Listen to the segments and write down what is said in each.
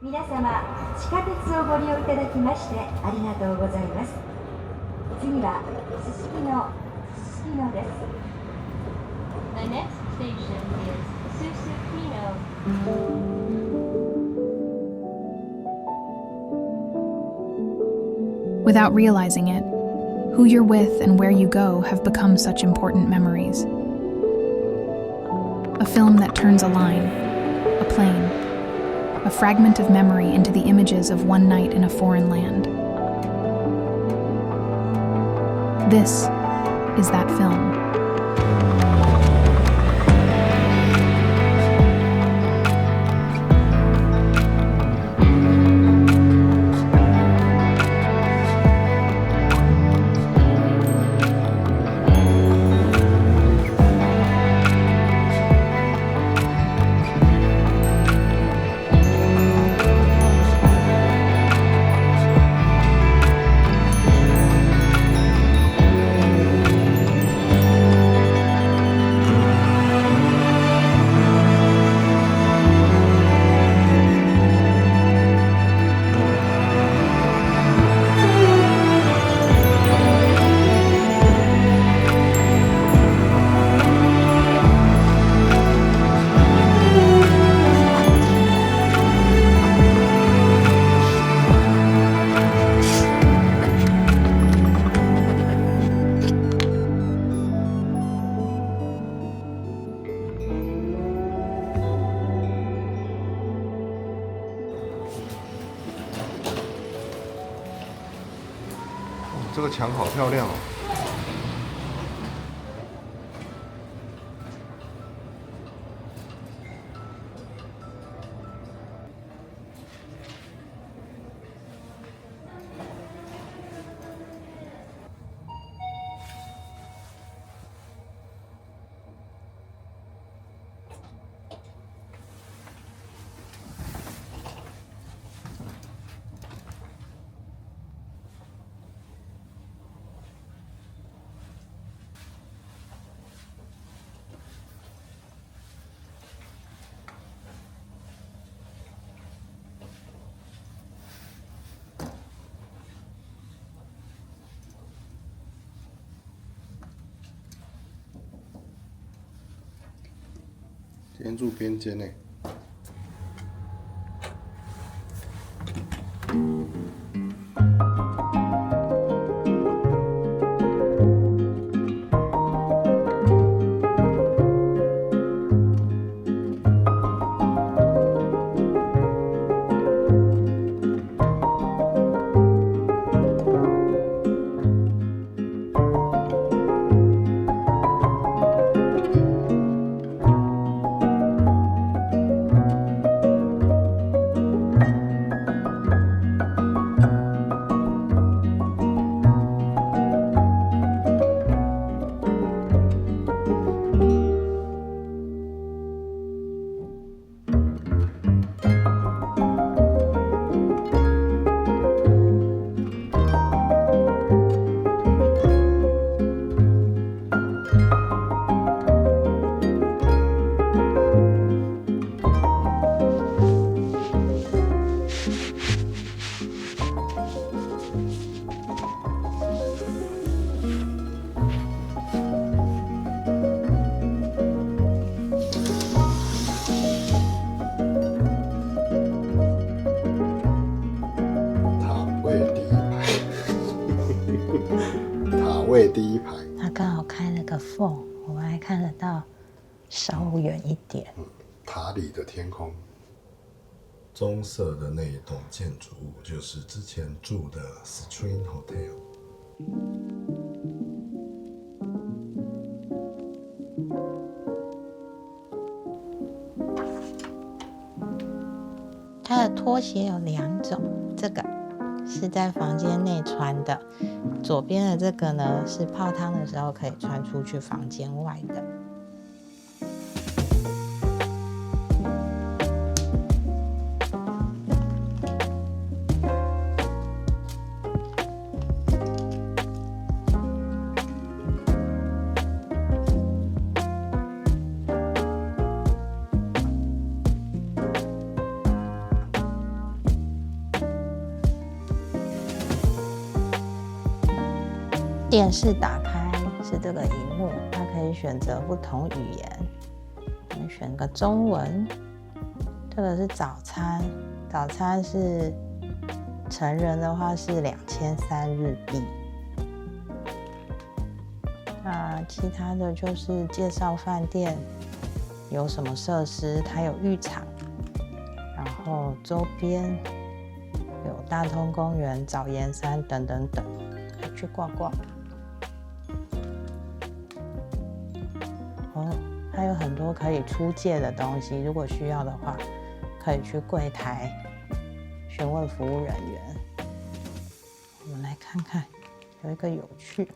皆様、地下鉄をご利用いただきましてありがとうございます。次はすすきのです。The next station is Susukino. Without realizing it, who you're with and where you go have become such important memories. A film that turns a line, a plane, a fragment of memory into the images of one night in a foreign land. This is that film. Oh, 这个墙好漂亮哦。今天住边间呢。塔位第一排，它刚好开了个缝，我们还看得到稍远一点。塔里的天空。棕色的那一栋建筑物就是之前住的 Stream Hotel。它的拖鞋有2种，这个是在房间内穿的，左边的这个呢是泡汤的时候可以穿出去房间外的。电视打开是这个荧幕，它可以选择不同语言。我们选个中文。这个是早餐，早餐是成人的话是2300日币。那其他的就是介绍饭店有什么设施，它有浴场，然后周边有大通公园、藻岩山等等等，可以去逛逛。哦，还有很多可以出借的东西，如果需要的话，可以去柜台询问服务人员。我们来看看，有一个有趣。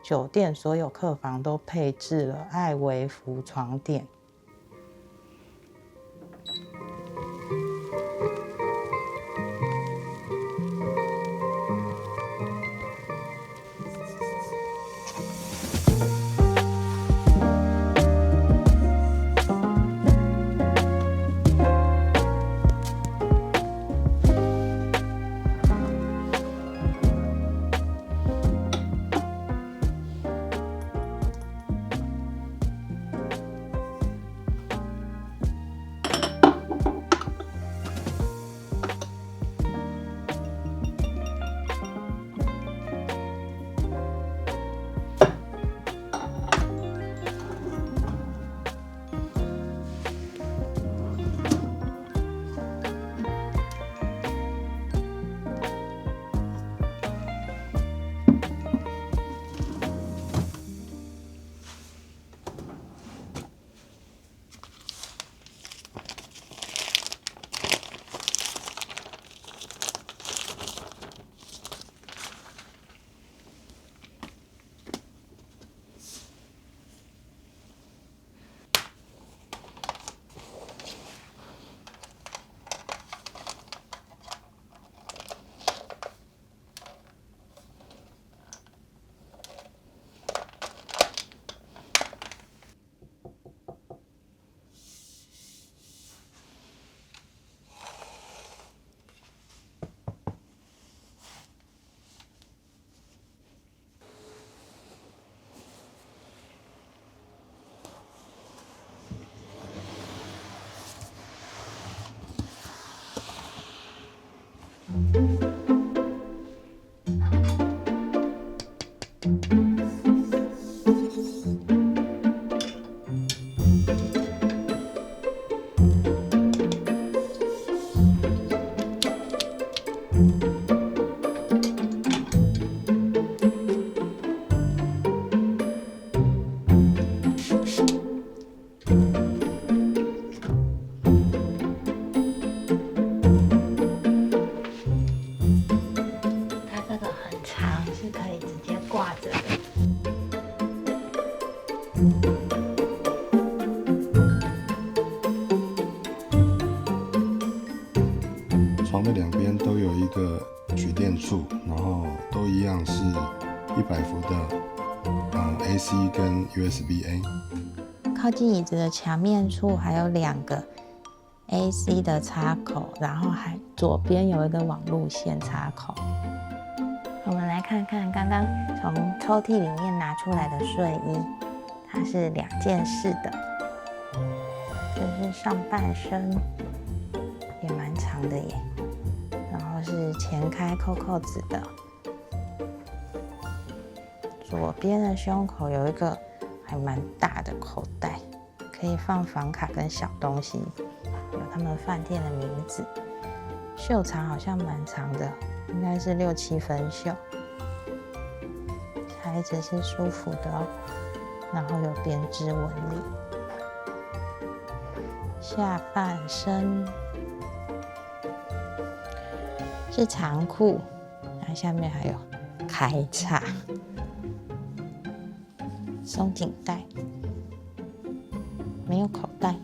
酒店所有客房都配置了艾维服床垫。床的两边都有一个取电处，然后都一样是100伏的AC 跟 USB-A。靠近椅子的墙面处还有2个 AC 的插口，然后还左边有一个网路线插口。我们来看看刚刚从抽屉里面拿出来的睡衣，它是2件式的，这是上半身，也蛮长的耶。然后是前开扣子的，左边的胸口有一个还蛮大的口袋，可以放房卡跟小东西，有他们饭店的名字。袖长好像蛮长的，应该是6、7分袖。材质是舒服的哦，然后有编织纹理。下半身是长裤，然后下面还有开叉、松紧带，没有口袋。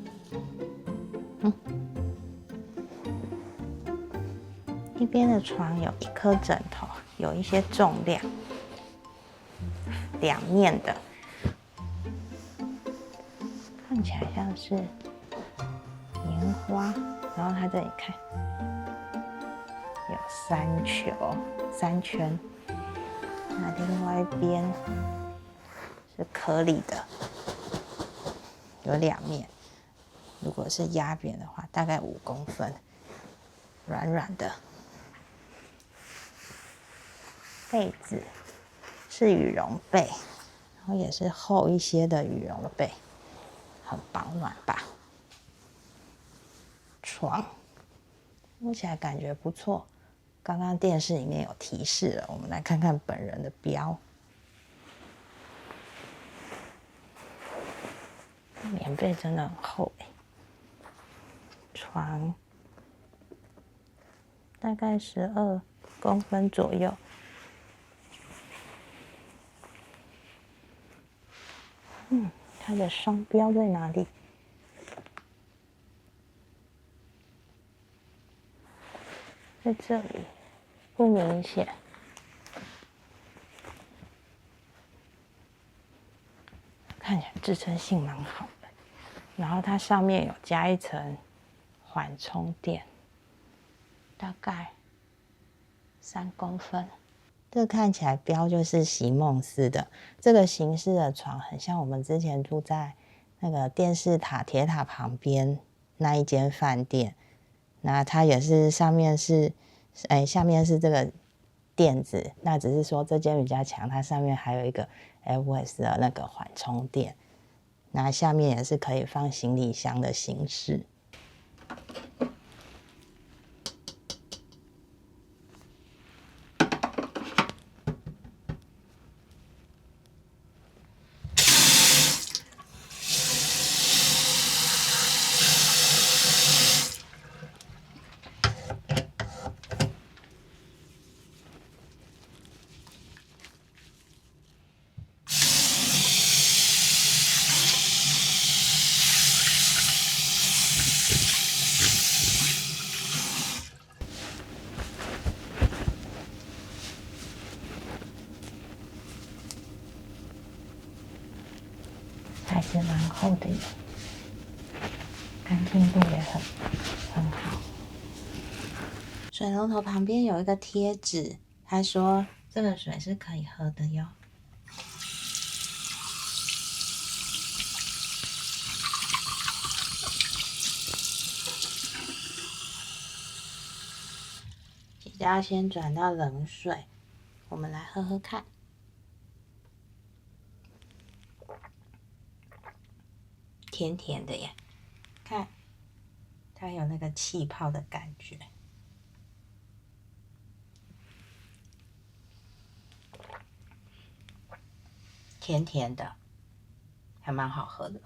一边的床有1颗枕头，有一些重量，2面的，看起来像是棉花。然后它这里看有3球3圈，那另外一边是颗粒的，有2面。如果是压扁的话，大概5公分，软软的。被子是羽绒被，然后也是厚一些的羽绒的被，很保暖吧。床摸起来感觉不错，刚刚电视里面有提示了，我们来看看本人的标。棉被真的很厚床大概12公分左右。它的商标在哪里？在这里，不明显。看起来支撑性蛮好的，然后它上面有加一层缓冲垫，大概3公分。这个看起来标就是席梦思的，这个形式的床很像我们之前住在那个电视塔铁塔旁边那一间饭店，那它也是上面是，下面是这个垫子，那只是说这间比较强，它上面还有一个 Airways 的那个缓冲垫，那下面也是可以放行李箱的形式。还是蛮厚的耶，干净度也很好。水龙头旁边有一个贴纸，他说这个水是可以喝的哟。接着要先转到冷水，我们来喝喝看。甜甜的耶，看，它有那个气泡的感觉，甜甜的，还蛮好喝的。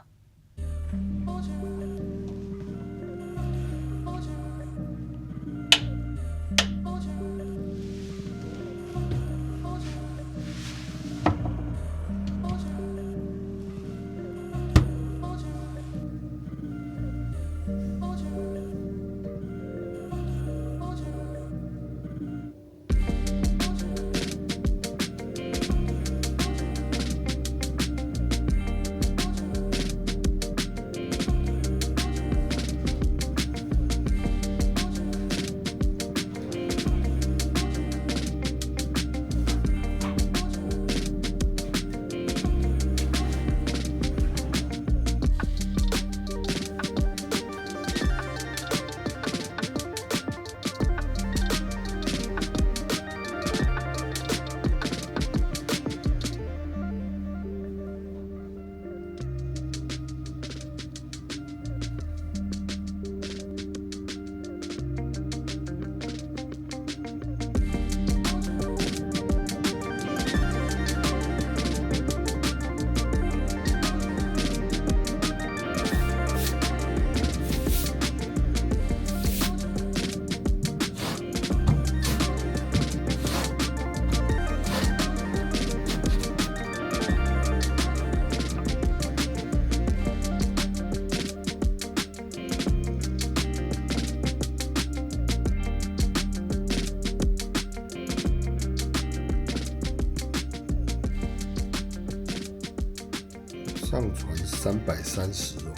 上传330哦，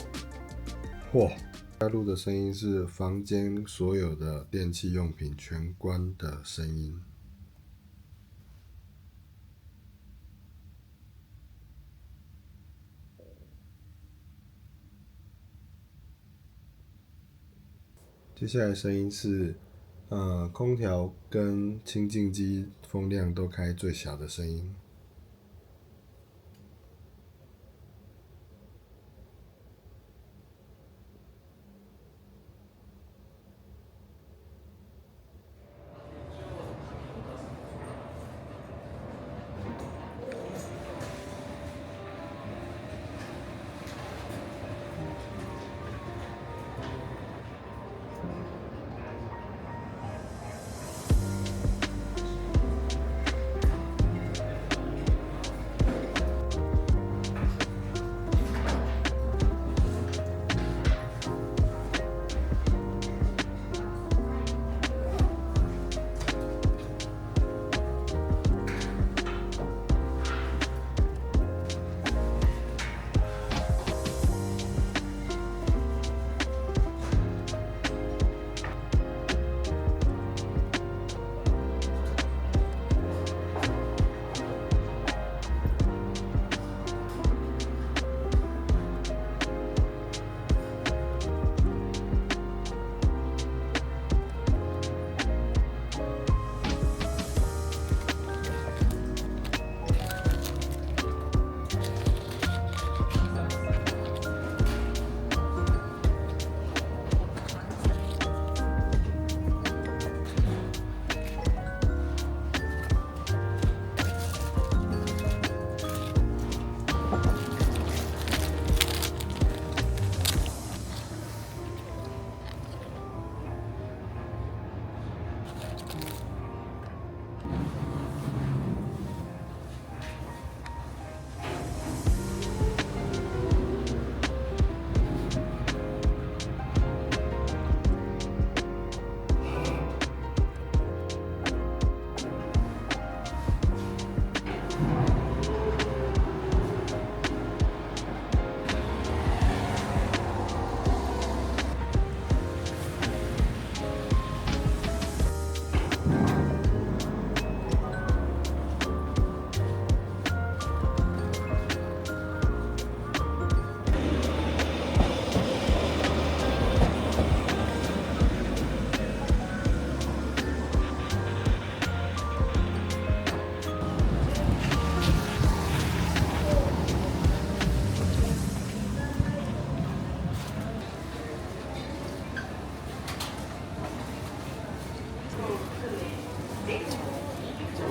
嚯，加入的声音是房间所有的电器用品全关的声音。接下来声音是，空调跟清净机风量都开最小的声音。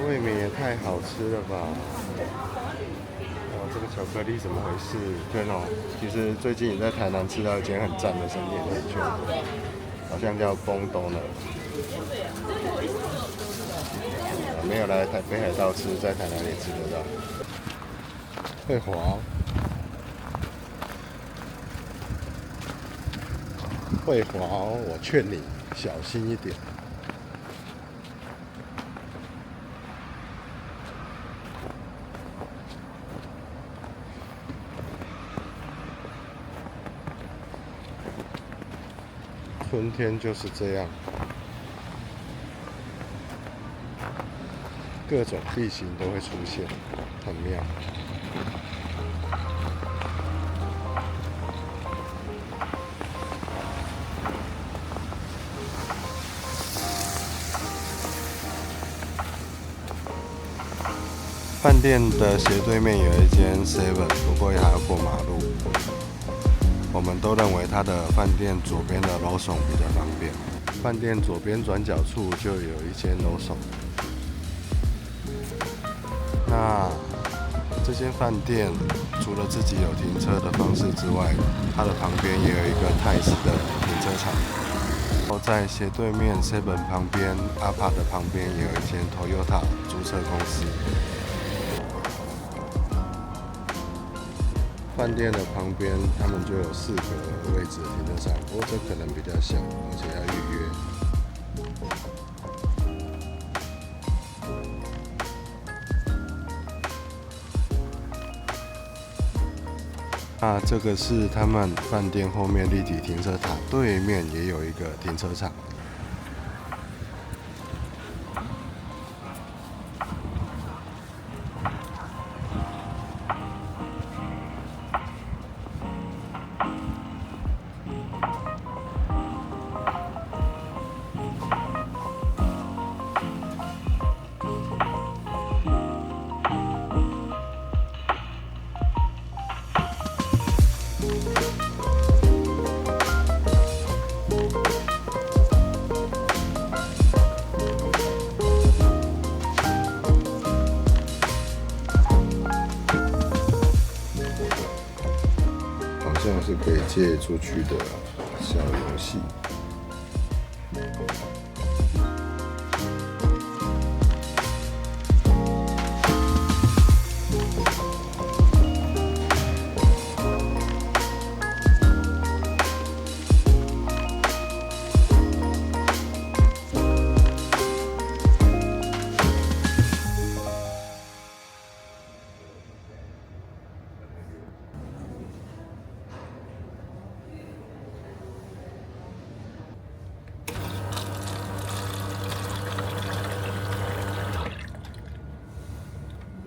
未免也太好吃了吧！哇，这个巧克力怎么回事？对哦，其实最近也在台南吃到一间很赞的生甜甜圈，好像叫崩东了。没有来北海道吃，在台南也吃得到。会滑哦，会滑哦，我劝你小心一点。春天就是这样，各种地形都会出现，很妙。饭店的斜对面有一间 Seven， 不过还要过马路。我们都认为它的饭店左边的楼耸比较方便。饭店左边转角处就有一间楼耸。那这间饭店除了自己有停车的方式之外，它的旁边也有一个泰式的停车场。然后在斜对面 Seven 旁边，阿帕的旁边也有一间 Toyota 租车公司。饭店的旁边，他们就有4个位置的停车场，不过这可能比较小，而且要预约。那这个是他们饭店后面立体停车塔对面也有一个停车场。好像是可以借出去的小游戏。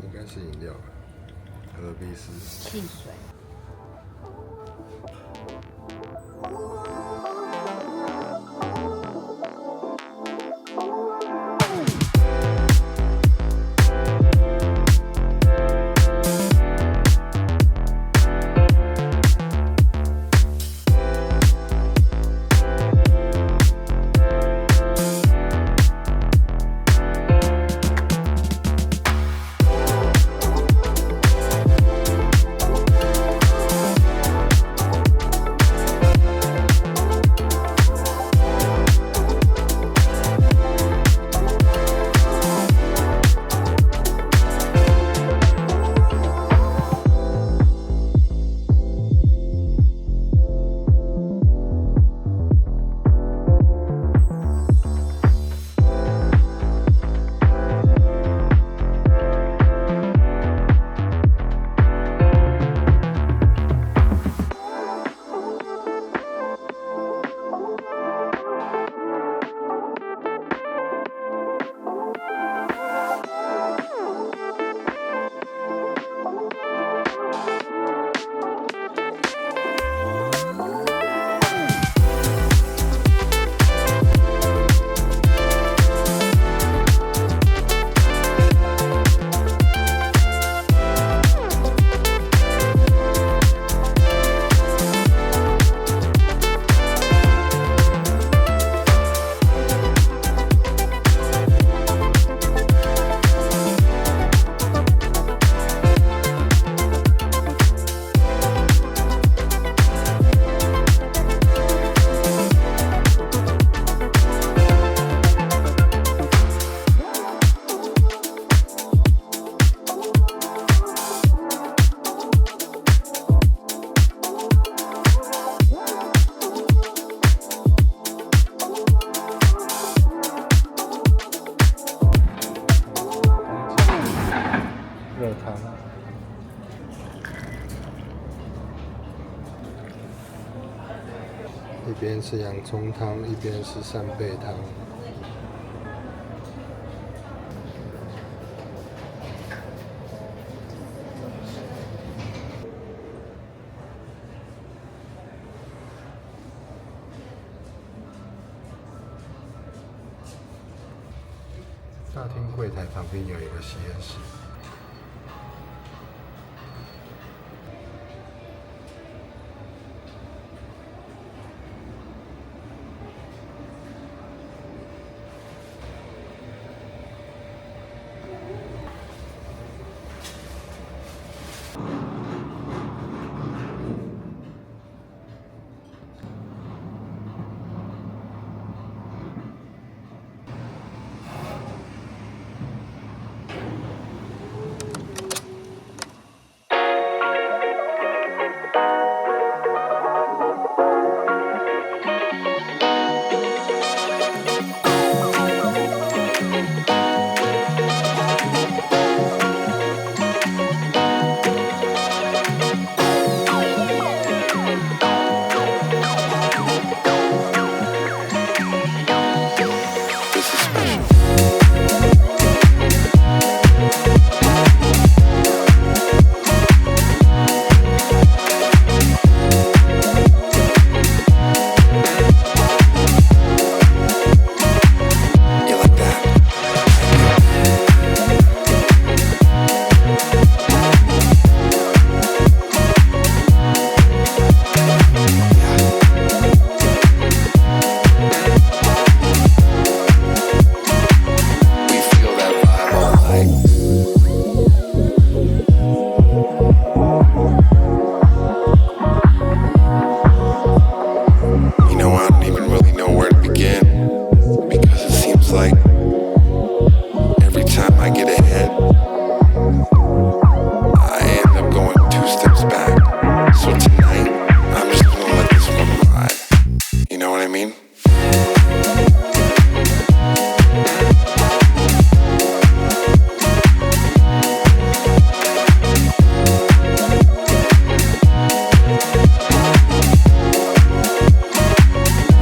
应该是饮料吧，何必是汽水。热汤，一边是洋葱汤，一边是扇贝汤。大厅柜台旁边有一个实验室。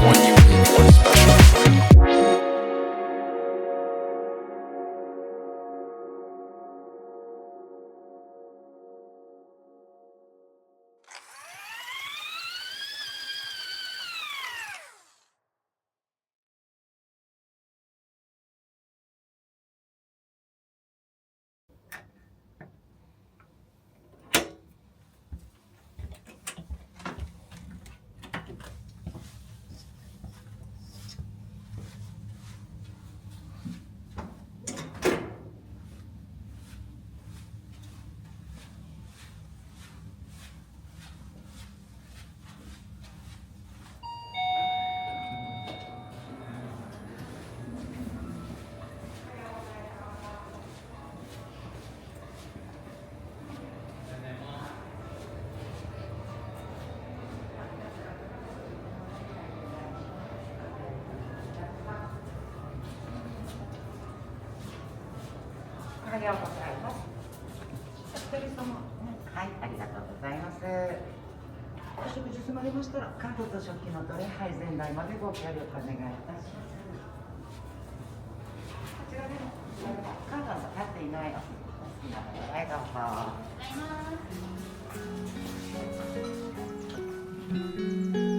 One unique, one special.おはようございます。お一人様、はい、ありがとうございます。お食事済まれましたら、カードと食器のどれ配膳台までご協力お願いいたします。こちらでも、カードの立っていないお好きなので、はい、どうぞ。ありがとうございます。